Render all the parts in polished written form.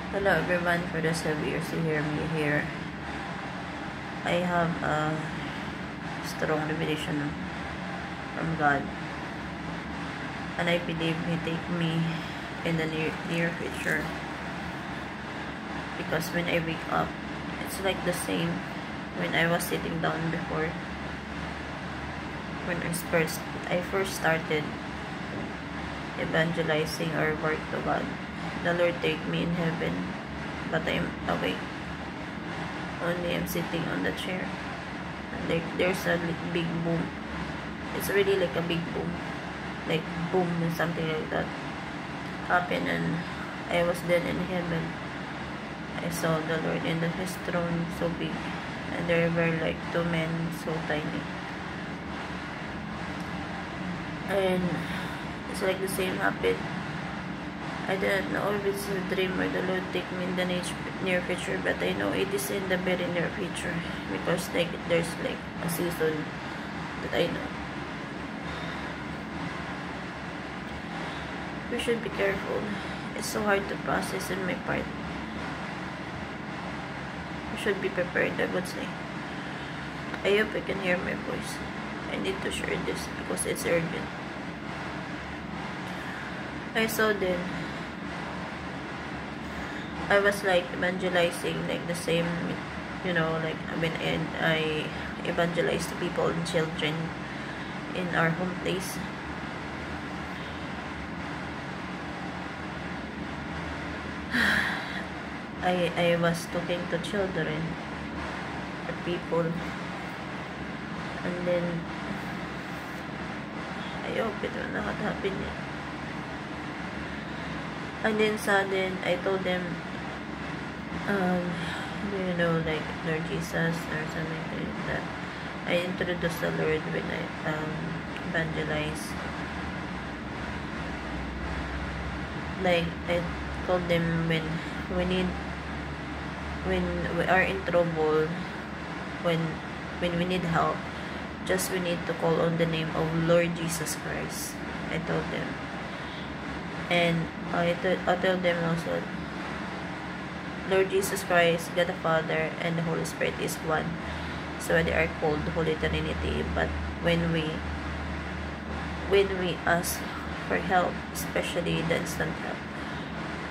Hello everyone, for those of you who hear me here, I have a strong revelation from God, and I believe He take me in the near future, because when I wake up, it's like the same when I was sitting down before, when I first started evangelizing or work to God. The Lord take me in heaven, but I'm awake. Only I'm sitting on the chair. And like there's a big boom. It's really like a big boom. Like boom and something like that happened, and I was then in heaven. I saw the Lord in His throne so big, and there were like two men so tiny. And it's like the same happened. I didn't know if it's a dream or the Lord take me in the near future, but I know it is in the very near future, because like there's like a season that I know. We should be careful. It's so hard to process in my part. We should be prepared, I would say. I hope you can hear my voice. I need to share this because it's urgent. I saw then, I was like evangelizing like the same, like when I evangelized people and children in our home place. I was talking to children or people, and then I hope it will not happen yet. And then sudden I told them, like Lord Jesus or something like that. I introduced the Lord when I evangelize. Like I told them when we are in trouble, when we need help, just we need to call on the name of Lord Jesus Christ. I told them. And I tell them also, Lord Jesus Christ, God the Father, and the Holy Spirit is one. So they are called Holy Trinity. But when we ask for help, especially the instant help,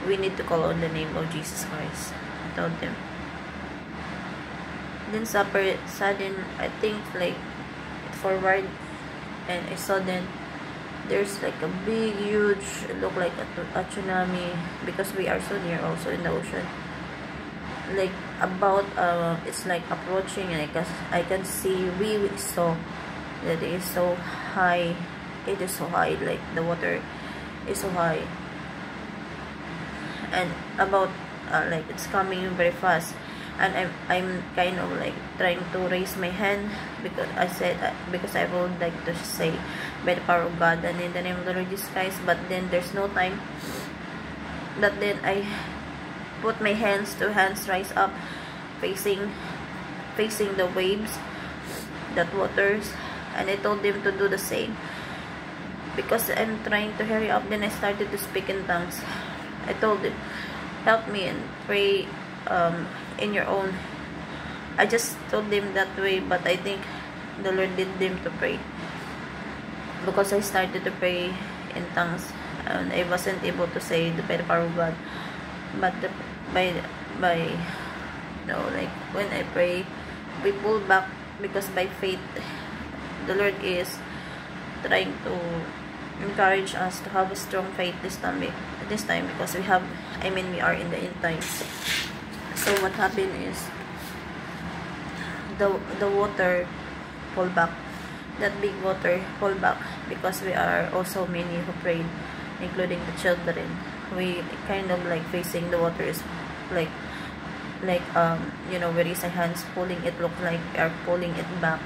we need to call on the name of Jesus Christ. I told them. Then sudden, I think like forward, and I saw then there's like a big, huge, look like a tsunami, because we are so near also in the ocean. Like about it's like approaching, and I can see we saw that it is so high. It is so high, like the water is so high, and about like it's coming very fast. And I'm kind of like trying to raise my hand, because I said because I would like to say by the power of God and in the name of the Lord Jesus Christ, but then there's no time. But then I put my hands rise up, facing the waves, that waters, and I told them to do the same, because I'm trying to hurry up. Then I started to speak in tongues. I told them, help me and pray in your own. I just told them that way, but I think the Lord did them to pray, because I started to pray in tongues, and I wasn't able to say by the power of God, but by like when I pray, we pull back, because by faith the Lord is trying to encourage us to have a strong faith this time, because we are in the end times. So what happened is the water pull back, that big water pull back, because we are also many who prayed, including the children. We kind of like facing the water, is like we raise our hands pulling it, look like we are pulling it back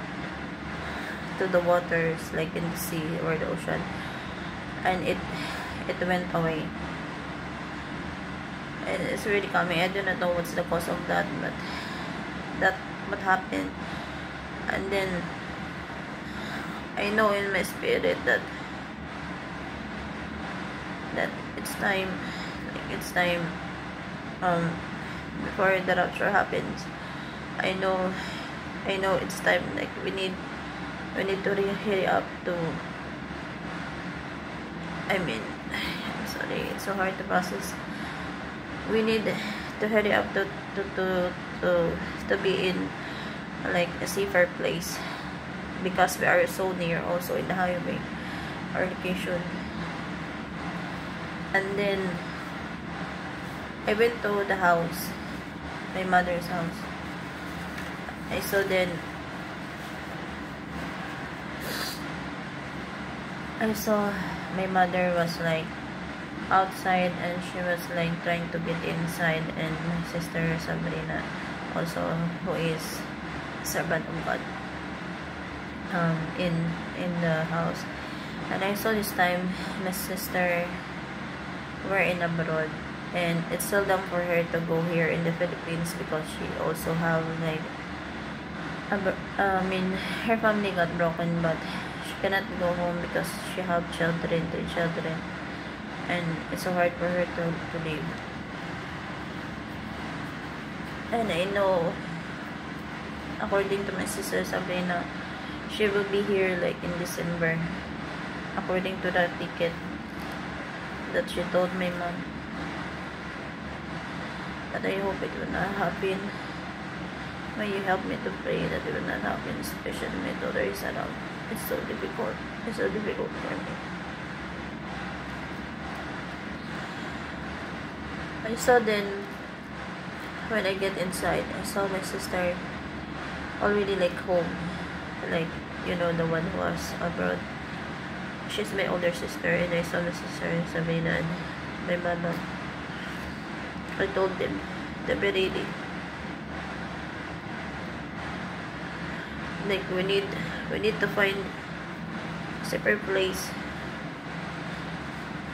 to the waters, like in the sea or the ocean, and it went away. And it's really coming. I do not know what's the cause of that, but that what happened. And then I know in my spirit that it's time um before the rapture happens. I know it's time, like we need to hurry up to, I'm sorry, it's so hard to process. We need to hurry up to be in like a safer place, because we are so near also in the highway, our location. And then I went to the house, my mother's house. I saw my mother was like outside, and she was like trying to get inside, and my sister Sabrina also, who is servant of God, in the house. And I saw this time my sister were in abroad, and it's seldom for her to go here in the Philippines, because she also have like her family got broken, but she cannot go home because she have 3 children, and it's so hard for her to leave. And I know, according to my sister Sabrina, she will be here like in December, according to the ticket that she told my mom. But I hope it will not happen. May you help me to pray that it will not happen, especially my daughter is around. It's so difficult for me. I saw then, when I get inside, I saw my sister already like home, like, you know, the one who was abroad. She's my older sister, and I saw my sister Sabrina and my mama. I told them to be ready. Like we need to find a separate place.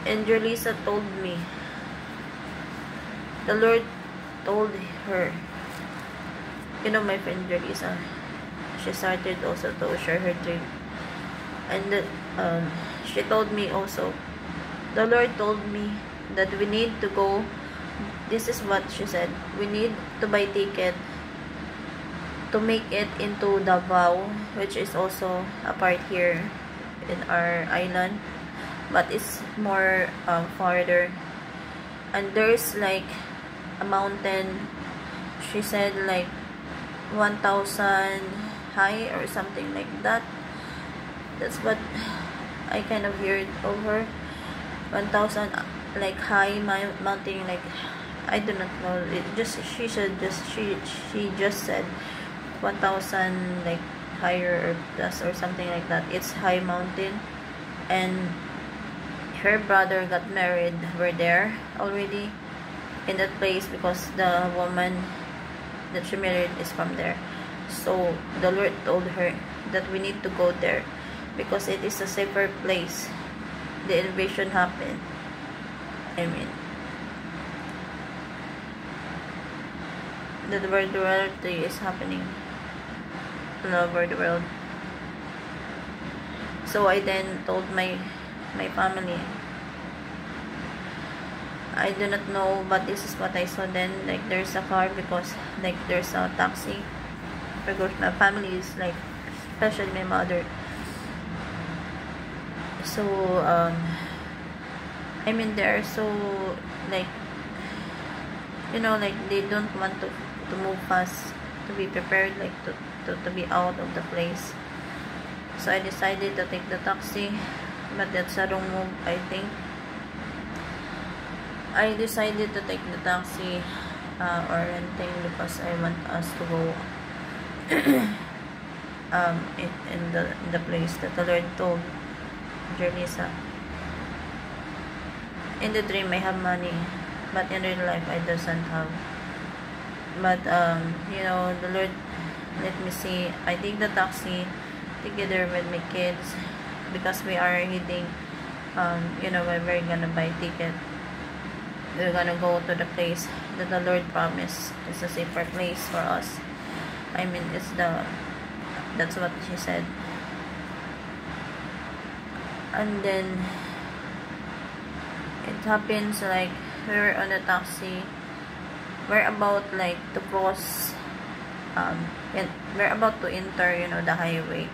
And Julissa told me, the Lord told her, you know, my friend Julissa, she started also to share her dream, and she told me also, the Lord told me that we need to go. This is what she said: we need to buy ticket to make it into Davao, which is also a part here in our island, but it's more farther. And there's like a mountain, she said, like 1,000 high or something like that. That's what I kind of heard over 1,000 like high mountain, like I do not know. It just she just said 1,000 like higher or plus or something like that. It's high mountain, and her brother got married. We're there already in that place, because the woman that she married is from there. So the Lord told her that we need to go there, because it is a safer place. The invasion happened. The world duality is happening all over the world. So I then told my family, I do not know, but this is what I saw then. Like there's a car, because like there's a taxi, because my family is like, especially my mother. So they're so like, you know, like they don't want to move fast, to be prepared, like to be out of the place. So I decided to take the taxi, but that's a wrong move, I think. I decided to take the taxi or renting, because I want us to go in the place that the Lord told Julissa. In the dream I have money, but in real life I doesn't have. But you know, the Lord let me see. I take the taxi together with my kids, because we are heading you know, when we're gonna buy ticket, we're gonna go to the place that the Lord promised is a safer place for us. That's what she said. And then it happens like we were on a taxi, we're about like to cross, and we're about to enter, you know, the highway.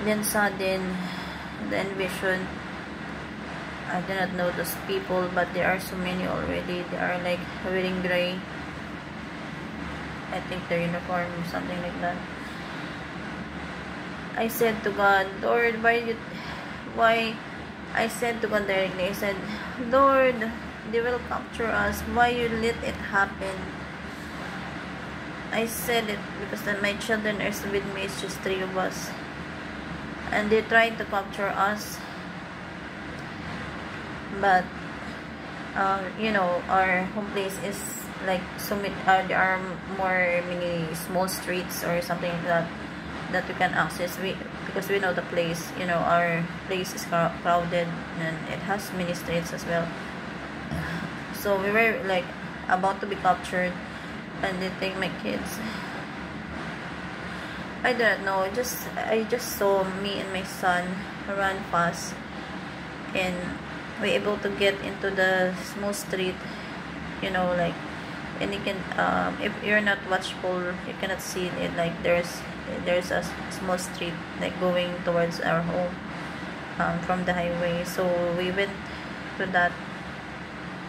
Then sudden, the envision, I do not know those people, but there are so many already. They are like wearing gray. I think their uniform or something like that. I said to God, Lord, why? I said to God directly, I said, Lord, they will capture us. Why you let it happen? I said it because then my children are with me. It's just 3 of us. And they tried to capture us. But, you know, our home place is like so many, there are many small streets or something like that we can access. Because we know the place, you know, our place is crowded and it has many streets as well. So we were like about to be captured, and they take my kids. I don't know, I just saw me and my son run fast, and we able to get into the small street, you know, like, and you can, if you're not watchful, you cannot see it. Like there's a small street like going towards our home, from the highway. So we went to that,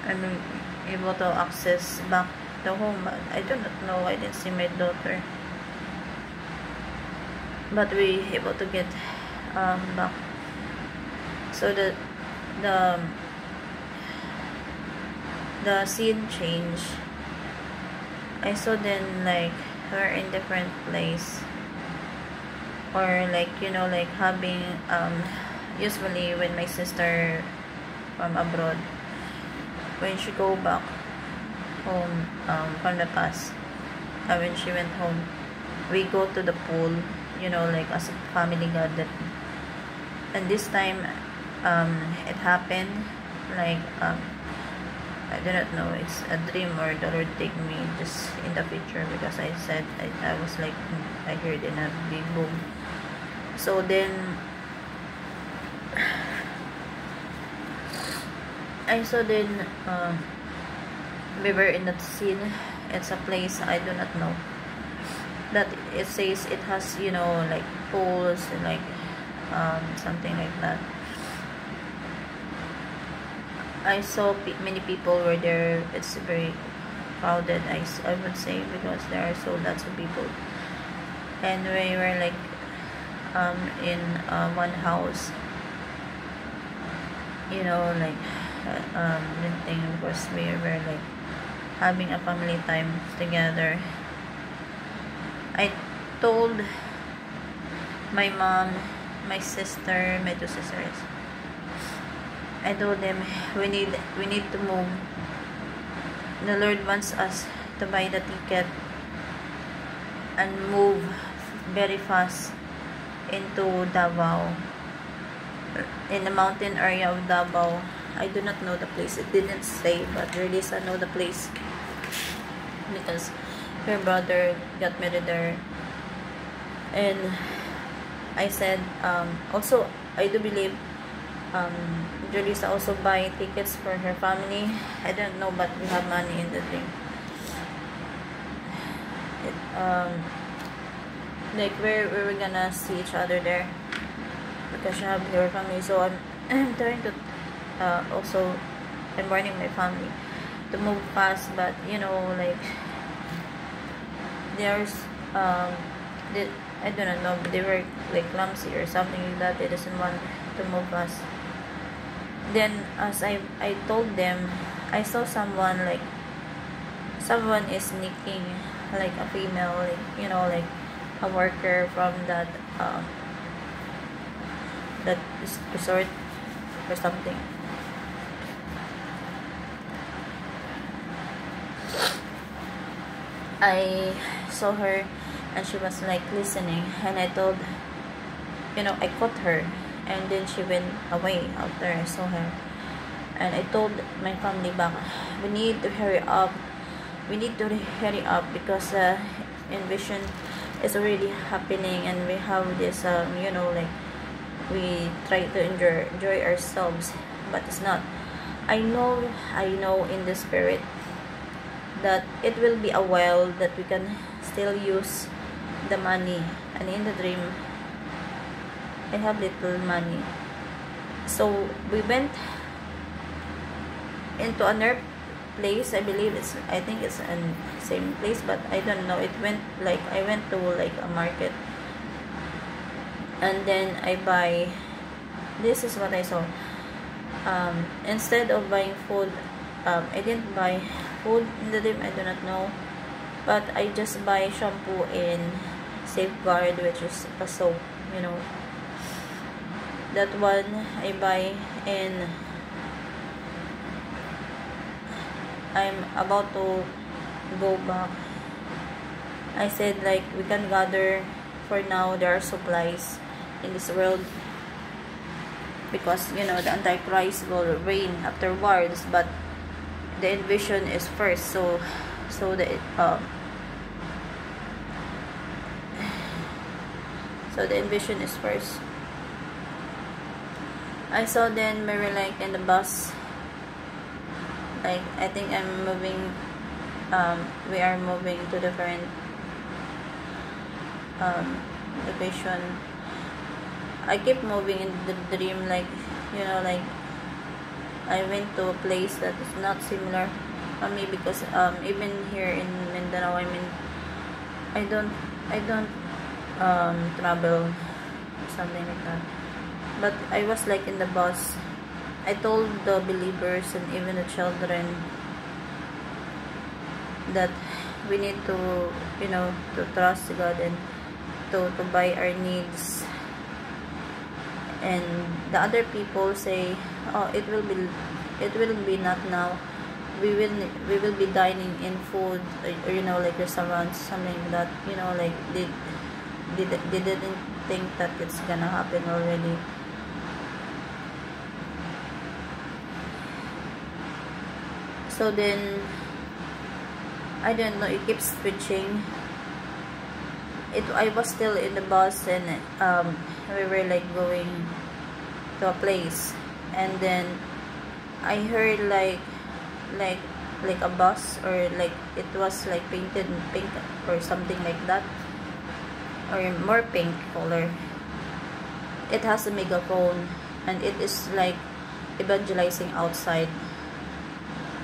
and we able to access back the home. I do not know, I didn't see my daughter, but we able to get back. So the scene change. I saw then like we're in different place, or like, you know, like having usually when my sister from abroad, when she go back home from the past, when she went home, we go to the pool, you know, like as a family gathering. And this time it happened like, I do not know, it's a dream or the Lord take me just in the picture, because I said I was like, I heard in a big boom. So then I saw then we were in that scene. It's a place I do not know, that it says it has, you know, like pools and like something like that. I saw many people were there. It's very crowded, I would say, because there are so lots of people. And we were like in one house, you know, like renting, because we were like having a family time together. I told my mom, my sister, my 2 sisters, I told them we need to move. The Lord wants us to buy the ticket and move very fast into Davao, in the mountain area of Davao. I do not know the place. It didn't say, but Relisa know the place because her brother got married there. And I said, also I do believe Julissa also buy tickets for her family. I don't know, but we have money in the thing. Like we're gonna see each other there because she have her family. So I'm trying to also I'm warning my family to move fast, but you know, like there's I don't know, they were like clumsy or something like that. They doesn't want to move fast. Then as I told them, I saw someone is sneaking, like a female, like, you know, like a worker from that resort or something. I saw her and she was like listening, and I told, you know, I caught her, and then she went away after I saw her. And I told my family back, we need to hurry up because Envision is already happening, and we have this you know, like we try to enjoy ourselves, but it's not. I know in the spirit that it will be a while that we can still use the money. And in the dream, I have little money. So we went into another place. I think it's an same place, but I don't know. I went to like a market, and then I buy. This is what I saw. Instead of buying food, I didn't buy food in the dream. I do not know, but I just buy shampoo and Safeguard, which is a soap. That one I buy, and I'm about to go back. I said like we can gather for now. There are supplies in this world, because the Antichrist will reign afterwards, but the invasion is first. So the invasion is first. I saw then Mary like in the bus. Like I think I'm moving. We are moving to different location. I keep moving in the dream, like like I went to a place that is not similar for me, because even here in Mindanao, I don't travel something like that. But I was like in the bus. I told the believers and even the children that we need to to trust God and to buy our needs. And the other people say, oh, it will be not now. We will be dining in food, or like restaurants, something like that. Like they didn't think that it's gonna happen already. So then I don't know, it keeps switching. I was still in the bus, and we were like going to a place, and then I heard like a bus, or like it was like painted in pink or something like that, or more pink color. It has a megaphone, and it is like evangelizing outside,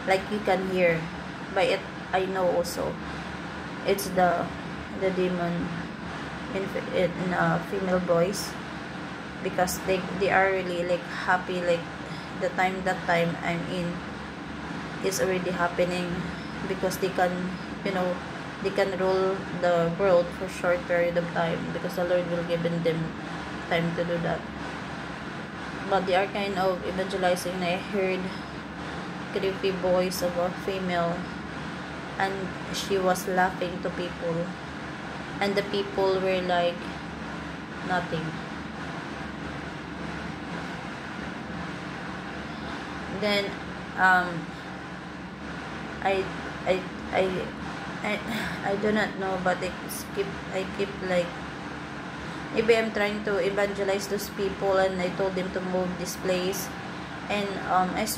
like you can hear by it. I know also it's the demon in female voice, because they are really like happy, like that time I'm in is already happening, because they can they can rule the world for short period of time, because the Lord will give them time to do that. But they are kind of evangelizing. I heard creepy voice of a female, and she was laughing to people, and the people were like nothing. Then I do not know, but I keep like, maybe I'm trying to evangelize those people, and I told them to move this place, and it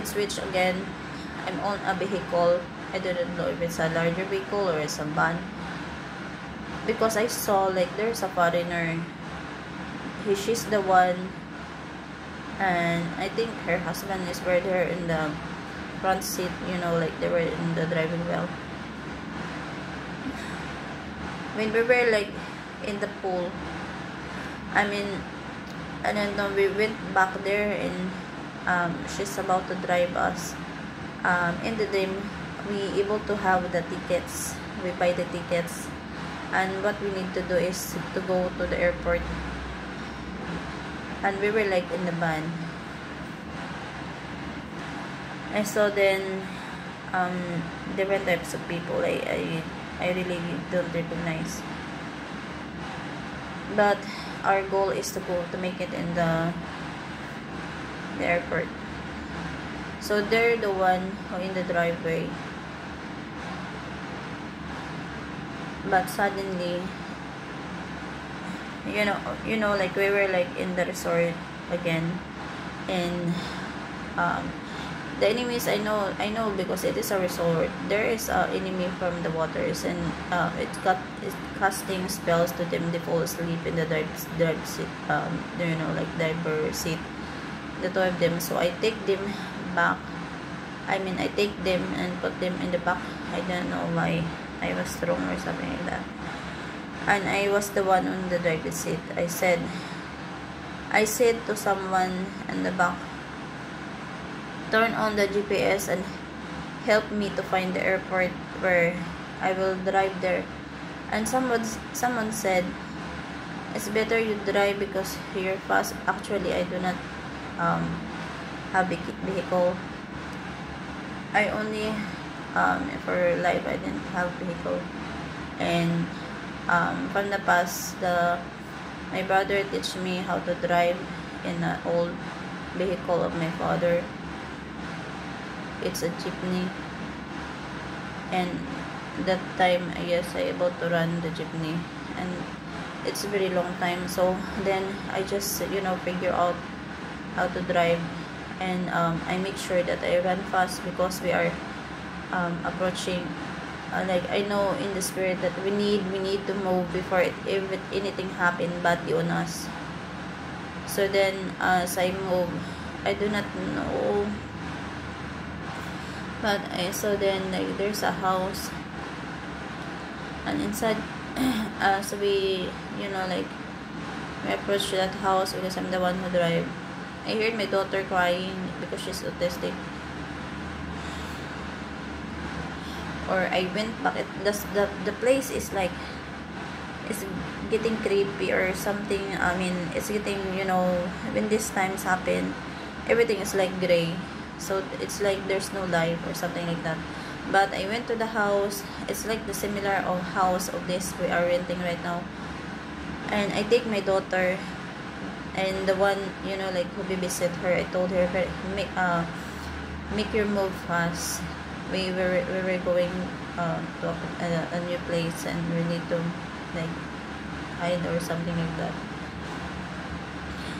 switched again. I'm on a vehicle. I didn't know if it's a larger vehicle or it's a van, because I saw like there's a foreigner. She's the one, and I think her husband is with her in the front seat, like they were in the driving wheel. When we were like in the pool, I don't know, we went back there, and she's about to drive us. In the dream, we able to have the tickets. We buy the tickets, and what we need to do is to go to the airport. And we were like in the van. And so then different types of people I really don't recognize. But our goal is to make it in the airport. So they're the one who in the driveway. But suddenly, like we were like in the resort again, and The enemies, I know because it is a resort. There is a enemy from the waters, and it's casting spells to them. They fall asleep in the drive seat, you know, like driver seat, the two of them. So I take them back. I mean, I take them and put them in the back. I don't know why. I was strong or something like that. And I was the one on the driver's seat. I said to someone in the back, turn on the GPS and help me to find the airport where I will drive there. And someone said, it's better you drive because you're fast. Actually, I do not have a vehicle. I only for life I didn't have vehicle. And from the past, my brother teach me how to drive in an old vehicle of my father. It's a jeepney, and that time, yes, I able to run the jeepney, and it's a very long time. So then I just, you know, figure out how to drive, and I make sure that I run fast because we are approaching. Like, I know in the spirit that we need to move before if anything happen badly on us. So then as I move, I do not know, but so then, like, there's a house, and inside so we, you know, like, we approach that house because I'm the one who drive. I heard my daughter crying because she's autistic. Or I went back. The place is like, it's getting creepy or something. I mean, it's getting, you know, when these times happen, everything is like gray. So it's like there's no life or something like that. But I went to the house. It's like the similar of house of this we are renting right now. And I take my daughter, and the one, you know, like, who babysit her, I told her, make your move fast. We were going to a new place, and we need to, like, hide or something like that.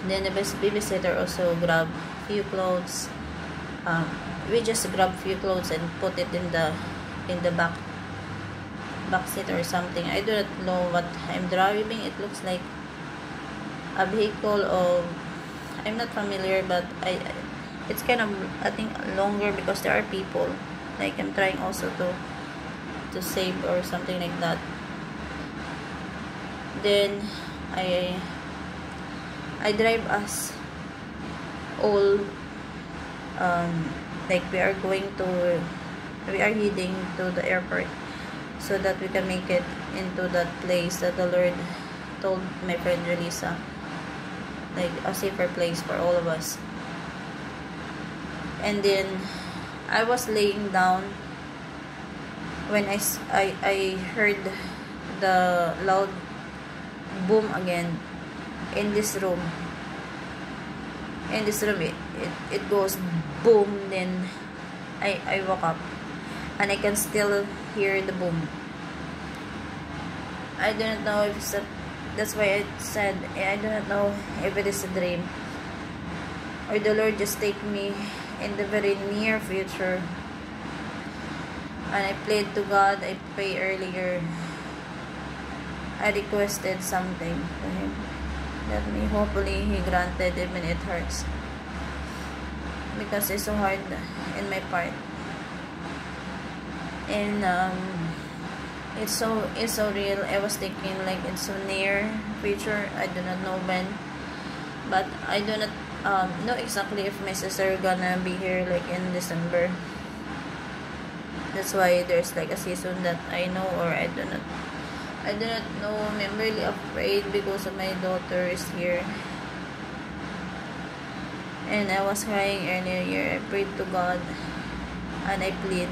Then the babysitter also grabbed few clothes. We just grab few clothes and put it in the back seat or something. I do not know what I'm driving. It looks like a vehicle of, I'm not familiar, but it's kind of, I think, longer because there are people. Like, I'm trying also to save or something like that. Then I drive us all, like, we are heading to the airport so that we can make it into that place that the Lord told my friend Relisa, like a safer place for all of us. And then I was laying down when I heard the loud boom again in this room. It goes boom. Then I woke up and I can still hear the boom. I don't know if it's that's why I said I do not know if it is a dream or the Lord just take me in the very near future. And I prayed to God. I prayed earlier. I requested something to Him that me hopefully He granted, even it hurts because it's so hard in my part. And it's so real. I was thinking like it's so near future. I do not know when, but I do not know exactly if my sister gonna be here like in December. That's why there's like a season that I know or I do not know. I'm really afraid because of my daughter is here. And I was crying earlier. I prayed to God and I plead.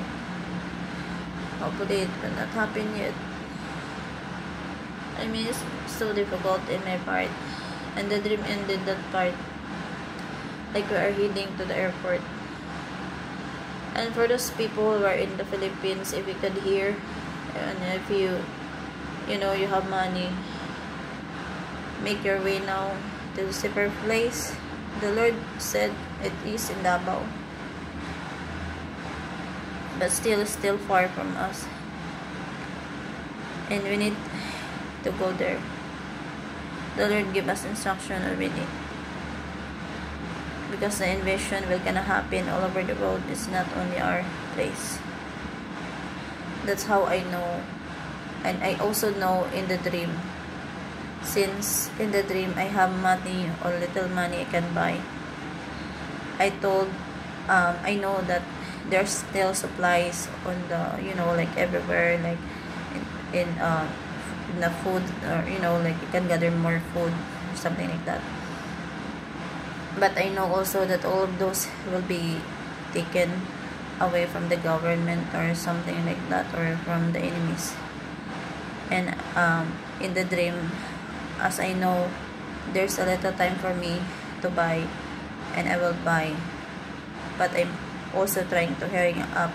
Hopefully it will not happen yet. I mean, it's so difficult in my part. And the dream ended that part. Like we are heading to the airport. And for those people who are in the Philippines, if you could hear, and if you know you have money, make your way now to the safer place. The Lord said it is in Davao. but still far from us, and we need to go there. The Lord give us instruction already, because the invasion will gonna happen all over the world. It's not only our place. That's how I know. And I also know in the dream, since in the dream I have money or little money I can buy, I know that there's still supplies on the, like everywhere, like in the food, or like you can gather more food or something like that. But I know also that all of those will be taken away from the government or something like that, or from the enemies. And in the dream, as I know, there's a little time for me to buy, and I will buy. But I'm also trying to hurry up,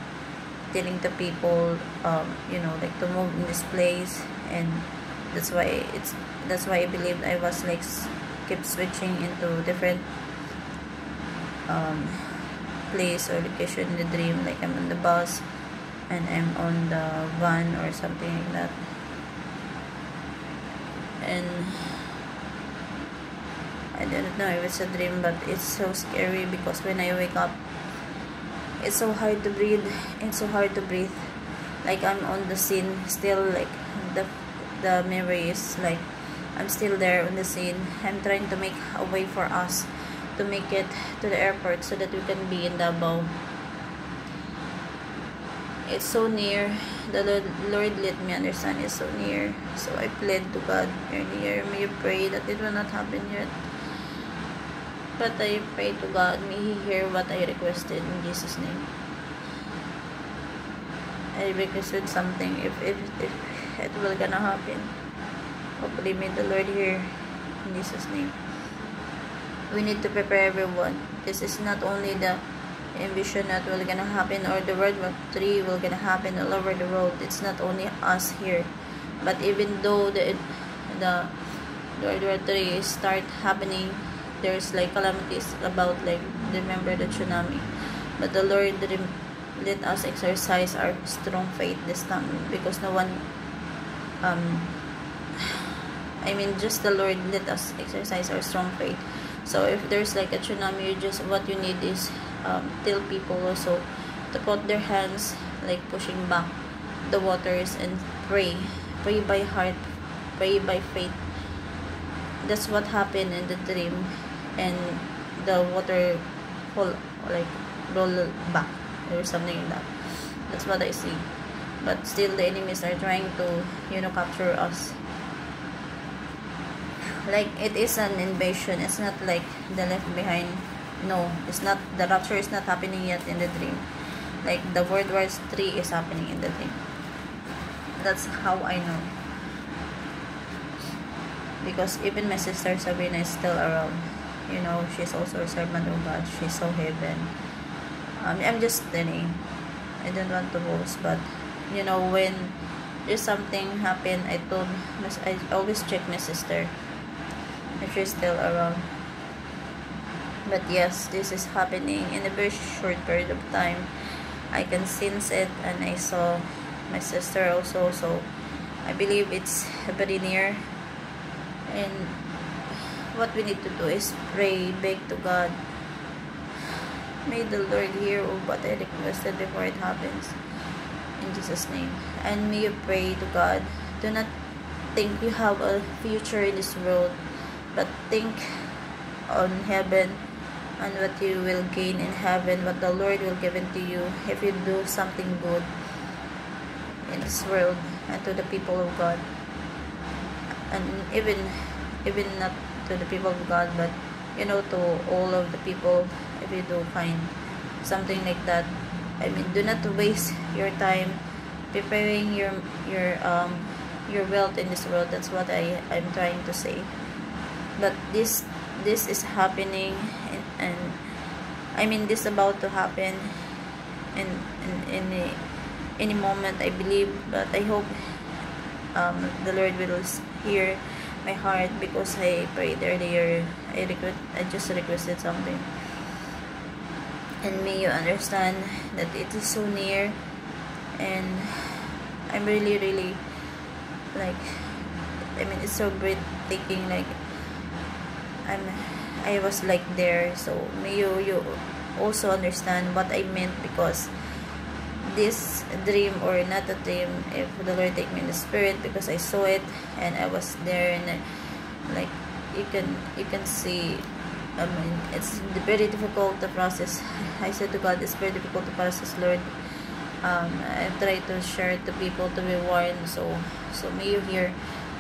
telling the people, like to move in this place. And that's why I believe I was like keep switching into different place or location in the dream. Like I'm on the bus, and I'm on the van or something like that. And I don't know if it's a dream, but it's so scary, because when I wake up, it's so hard to breathe. Like I'm on the scene still, like the memory is like I'm still there on the scene. I'm trying to make a way for us to make it to the airport so that we can be in Davao. It's so near. The Lord let me understand it's so near. So I plead to God, you're near. May you pray that it will not happen yet. But I pray to God, may He hear what I requested in Jesus' name. I requested something. If it will gonna happen, hopefully may the Lord hear in Jesus' name. We need to prepare everyone. This is not only the invasion that will gonna happen, or the World War III will gonna happen all over the world. It's not only us here, but even though the World War III start happening, there's like calamities about, like, remember the tsunami. But the Lord let us exercise our strong faith this time, because no one just the Lord let us exercise our strong faith. So if there's like a tsunami, what you need is tell people also to put their hands like pushing back the waters, and pray by heart, pray by faith. That's what happened in the dream, and the water roll back or something like that. That's what I see. But still the enemies are trying to capture us. Like it is an invasion. It's not like the left behind. No, it's not. The rapture is not happening yet in the dream. Like the World War III is happening in the dream. That's how I know. Because even my sister Sabrina is still around. She's also a servant of God. She's so heaven. I'm just telling. I don't want to boast, but when there's something happen, I always check my sister if she's still around. But yes, this is happening in a very short period of time. I can sense it, and I saw my sister also, so I believe it's very near. And what we need to do is pray, beg to God. May the Lord hear what I requested before it happens, in Jesus' name. And may you pray to God. Do not think you have a future in this world, but think on heaven, and what you will gain in heaven, what the Lord will give into you if you do something good in this world and to the people of God. And even not to the people of God, but to all of the people. If you do find something like that, do not waste your time preparing your wealth in this world. That's what I'm trying to say. But this is happening, and this about to happen in any moment, I believe. But I hope the Lord will hear my heart, because I prayed earlier. I just requested something, and may you understand that it is so near. And I'm really like, I mean, it's so breathtaking. Like, I was like there. So may you also understand what I meant, because this dream, or not a dream, if the Lord take me in the spirit, because I saw it and I was there. And like, you can see, I mean, it's very difficult to process. I said to God, it's very difficult to process, Lord. I try to share it to people to be warned. So may you hear.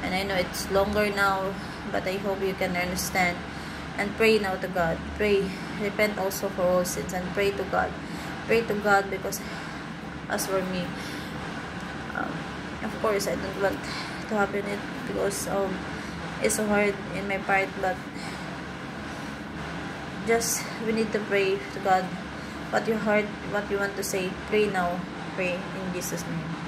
And I know it's longer now, but I hope you can understand. And pray now to God. Pray. Repent also for all sins, and pray to God. Pray to God, because as for me, of course, I don't want to happen it, because it's so hard in my part. But just, we need to pray to God. What your heart, what you want to say, pray now. Pray in Jesus' name.